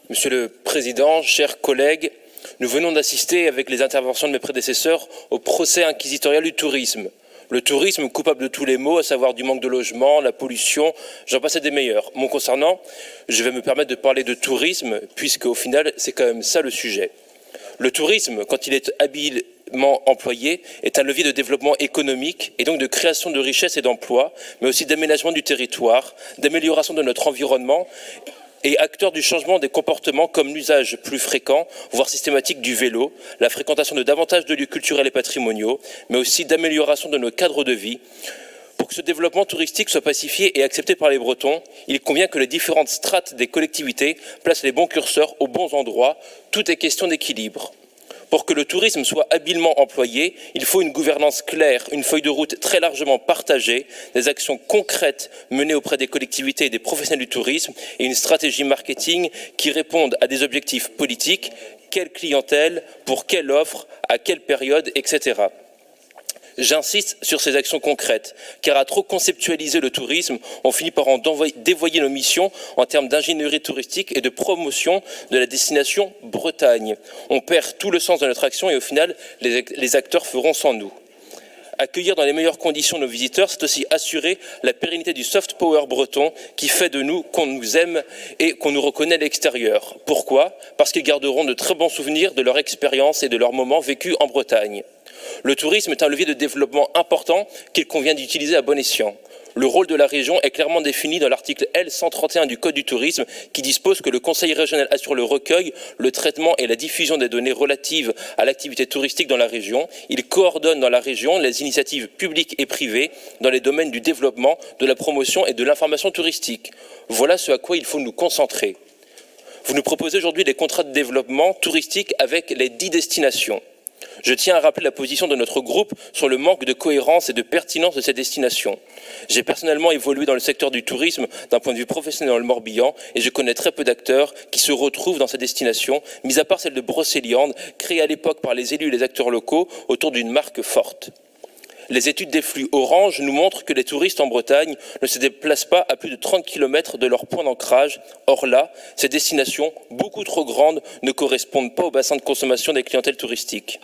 Monsieur le Président, chers collègues, nous venons d'assister avec les interventions de mes prédécesseurs au procès inquisitorial du tourisme. Le tourisme coupable de tous les maux, à savoir du manque de logement, la pollution, j'en passe des meilleurs. Mon concernant, je vais me permettre de parler de tourisme, puisque au final, c'est quand même ça le sujet. Le tourisme, quand il est habilement employé, est un levier de développement économique et donc de création de richesses et d'emplois, mais aussi d'aménagement du territoire, d'amélioration de notre environnement et acteur du changement des comportements comme l'usage plus fréquent, voire systématique du vélo, la fréquentation de davantage de lieux culturels et patrimoniaux, mais aussi d'amélioration de nos cadres de vie. Pour que ce développement touristique soit pacifié et accepté par les Bretons, il convient que les différentes strates des collectivités placent les bons curseurs aux bons endroits. Tout est question d'équilibre. Pour que le tourisme soit habilement employé, il faut une gouvernance claire, une feuille de route très largement partagée, des actions concrètes menées auprès des collectivités et des professionnels du tourisme et une stratégie marketing qui réponde à des objectifs politiques, quelle clientèle, pour quelle offre, à quelle période, etc. J'insiste sur ces actions concrètes, car à trop conceptualiser le tourisme, on finit par en dévoyer nos missions en termes d'ingénierie touristique et de promotion de la destination Bretagne. On perd tout le sens de notre action et au final, les acteurs feront sans nous. Accueillir dans les meilleures conditions nos visiteurs, c'est aussi assurer la pérennité du soft power breton qui fait de nous qu'on nous aime et qu'on nous reconnaît à l'extérieur. Pourquoi ? Parce qu'ils garderont de très bons souvenirs de leur expérience et de leurs moments vécus en Bretagne. Le tourisme est un levier de développement important qu'il convient d'utiliser à bon escient. Le rôle de la région est clairement défini dans l'article L131 du Code du tourisme qui dispose que le Conseil régional assure le recueil, le traitement et la diffusion des données relatives à l'activité touristique dans la région. Il coordonne dans la région les initiatives publiques et privées dans les domaines du développement, de la promotion et de l'information touristique. Voilà ce à quoi il faut nous concentrer. Vous nous proposez aujourd'hui des contrats de développement touristique avec les 10 destinations. Je tiens à rappeler la position de notre groupe sur le manque de cohérence et de pertinence de ces destinations. J'ai personnellement évolué dans le secteur du tourisme d'un point de vue professionnel dans le Morbihan et je connais très peu d'acteurs qui se retrouvent dans ces destinations, mis à part celle de Brocéliande, créée à l'époque par les élus et les acteurs locaux autour d'une marque forte. Les études des flux Orange nous montrent que les touristes en Bretagne ne se déplacent pas à plus de 30 km de leur point d'ancrage. Or là, ces destinations, beaucoup trop grandes, ne correspondent pas au bassin de consommation des clientèles touristiques.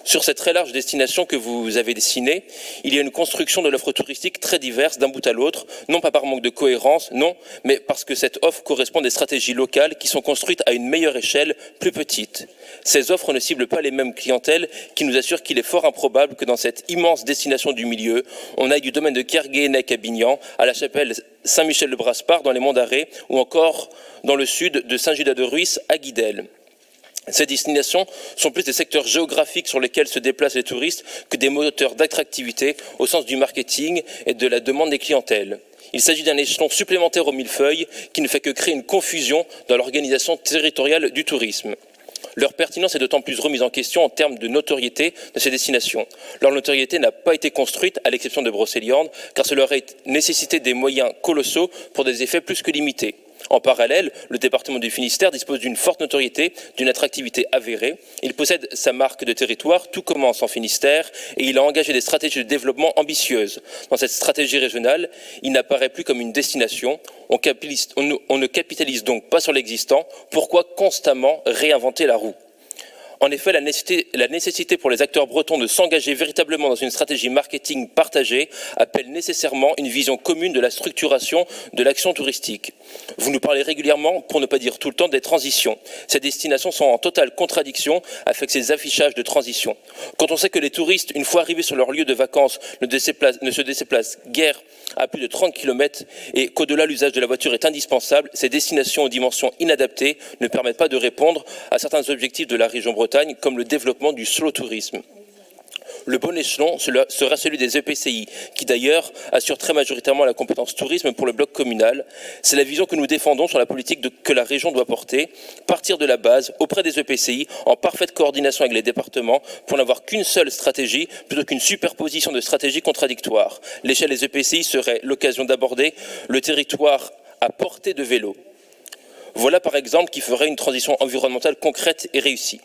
Sur cette très large destination que vous avez dessinée, il y a une construction de l'offre touristique très diverse d'un bout à l'autre, non pas par manque de cohérence, non, mais parce que cette offre correspond à des stratégies locales qui sont construites à une meilleure échelle, plus petite. Ces offres ne ciblent pas les mêmes clientèles qui nous assurent qu'il est fort improbable que dans cette immense destination du milieu, on aille du domaine de Kerguéhenec à Bignan, à la chapelle Saint-Michel-de-Braspar dans les Monts d'Arrée ou encore dans le sud de Saint-Judas-de-Ruisse à Guidel. Ces destinations sont plus des secteurs géographiques sur lesquels se déplacent les touristes que des moteurs d'attractivité au sens du marketing et de la demande des clientèles. Il s'agit d'un échelon supplémentaire au millefeuille qui ne fait que créer une confusion dans l'organisation territoriale du tourisme. Leur pertinence est d'autant plus remise en question en termes de notoriété de ces destinations. Leur notoriété n'a pas été construite, à l'exception de Brocéliande, car cela aurait nécessité des moyens colossaux pour des effets plus que limités. En parallèle, le département du Finistère dispose d'une forte notoriété, d'une attractivité avérée. Il possède sa marque de territoire, tout commence en Finistère, et il a engagé des stratégies de développement ambitieuses. Dans cette stratégie régionale, il n'apparaît plus comme une destination. On ne capitalise donc pas sur l'existant. Pourquoi constamment réinventer la roue ? En effet, la nécessité pour les acteurs bretons de s'engager véritablement dans une stratégie marketing partagée appelle nécessairement une vision commune de la structuration de l'action touristique. Vous nous parlez régulièrement, pour ne pas dire tout le temps, des transitions. Ces destinations sont en totale contradiction avec ces affichages de transition. Quand on sait que les touristes, une fois arrivés sur leur lieu de vacances, ne se déplacent guère à plus de 30 km et qu'au-delà l'usage de la voiture est indispensable, ces destinations aux dimensions inadaptées ne permettent pas de répondre à certains objectifs de la région Bretagne, comme le développement du slow tourisme. Le bon échelon sera celui des EPCI, qui d'ailleurs assurent très majoritairement la compétence tourisme pour le bloc communal. C'est la vision que nous défendons sur la politique que la région doit porter, partir de la base, auprès des EPCI, en parfaite coordination avec les départements, pour n'avoir qu'une seule stratégie, plutôt qu'une superposition de stratégies contradictoires. L'échelle des EPCI serait l'occasion d'aborder le territoire à portée de vélo. Voilà par exemple qui ferait une transition environnementale concrète et réussie.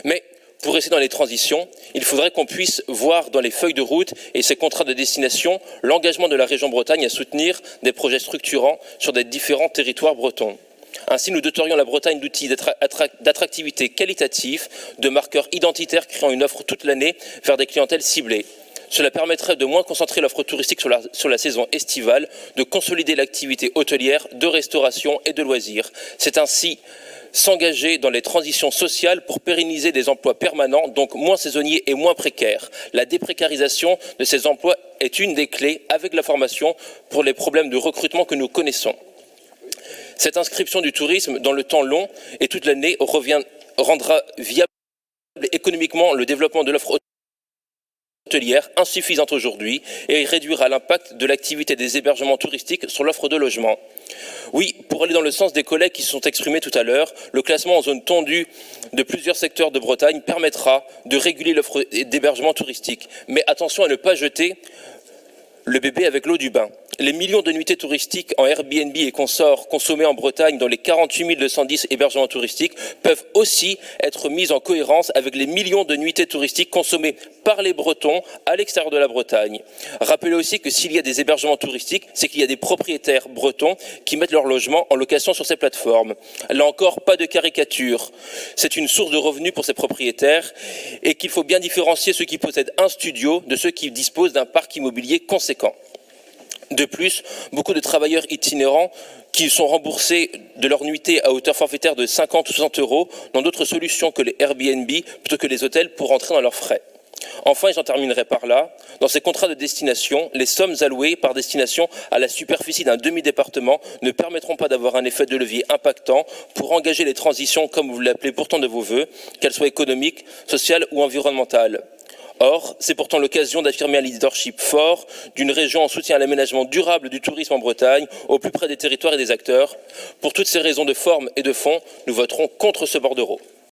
Mais pour rester dans les transitions, il faudrait qu'on puisse voir dans les feuilles de route et ces contrats de destination l'engagement de la région Bretagne à soutenir des projets structurants sur des différents territoires bretons. Ainsi, nous doterions la Bretagne d'outils d'attractivité qualitatif, de marqueurs identitaires créant une offre toute l'année vers des clientèles ciblées. Cela permettrait de moins concentrer l'offre touristique sur la saison estivale, de consolider l'activité hôtelière, de restauration et de loisirs. C'est ainsi s'engager dans les transitions sociales pour pérenniser des emplois permanents, donc moins saisonniers et moins précaires. La déprécarisation de ces emplois est une des clés, avec la formation, pour les problèmes de recrutement que nous connaissons. Cette inscription du tourisme dans le temps long et toute l'année rendra viable économiquement le développement de l'offre hôtelière insuffisante aujourd'hui et réduira l'impact de l'activité des hébergements touristiques sur l'offre de logement. Oui, pour aller dans le sens des collègues qui se sont exprimés tout à l'heure, le classement en zone tendue de plusieurs secteurs de Bretagne permettra de réguler l'offre d'hébergement touristique. Mais attention à ne pas jeter le bébé avec l'eau du bain. Les millions de nuitées touristiques en Airbnb et consorts consommées en Bretagne dans les 48 210 hébergements touristiques peuvent aussi être mises en cohérence avec les millions de nuitées touristiques consommées par les Bretons à l'extérieur de la Bretagne. Rappelez aussi que s'il y a des hébergements touristiques, c'est qu'il y a des propriétaires bretons qui mettent leur logement en location sur ces plateformes. Là encore, pas de caricature. C'est une source de revenus pour ces propriétaires et qu'il faut bien différencier ceux qui possèdent un studio de ceux qui disposent d'un parc immobilier conséquent. De plus, beaucoup de travailleurs itinérants qui sont remboursés de leur nuitée à hauteur forfaitaire de 50 ou 60 euros n'ont d'autre solution que les Airbnb plutôt que les hôtels pour rentrer dans leurs frais. Enfin, et j'en terminerai par là, dans ces contrats de destination, les sommes allouées par destination à la superficie d'un demi-département ne permettront pas d'avoir un effet de levier impactant pour engager les transitions, comme vous l'appelez pourtant de vos voeux, qu'elles soient économiques, sociales ou environnementales. Or, c'est pourtant l'occasion d'affirmer un leadership fort d'une région en soutien à l'aménagement durable du tourisme en Bretagne, au plus près des territoires et des acteurs. Pour toutes ces raisons de forme et de fond, nous voterons contre ce bordereau.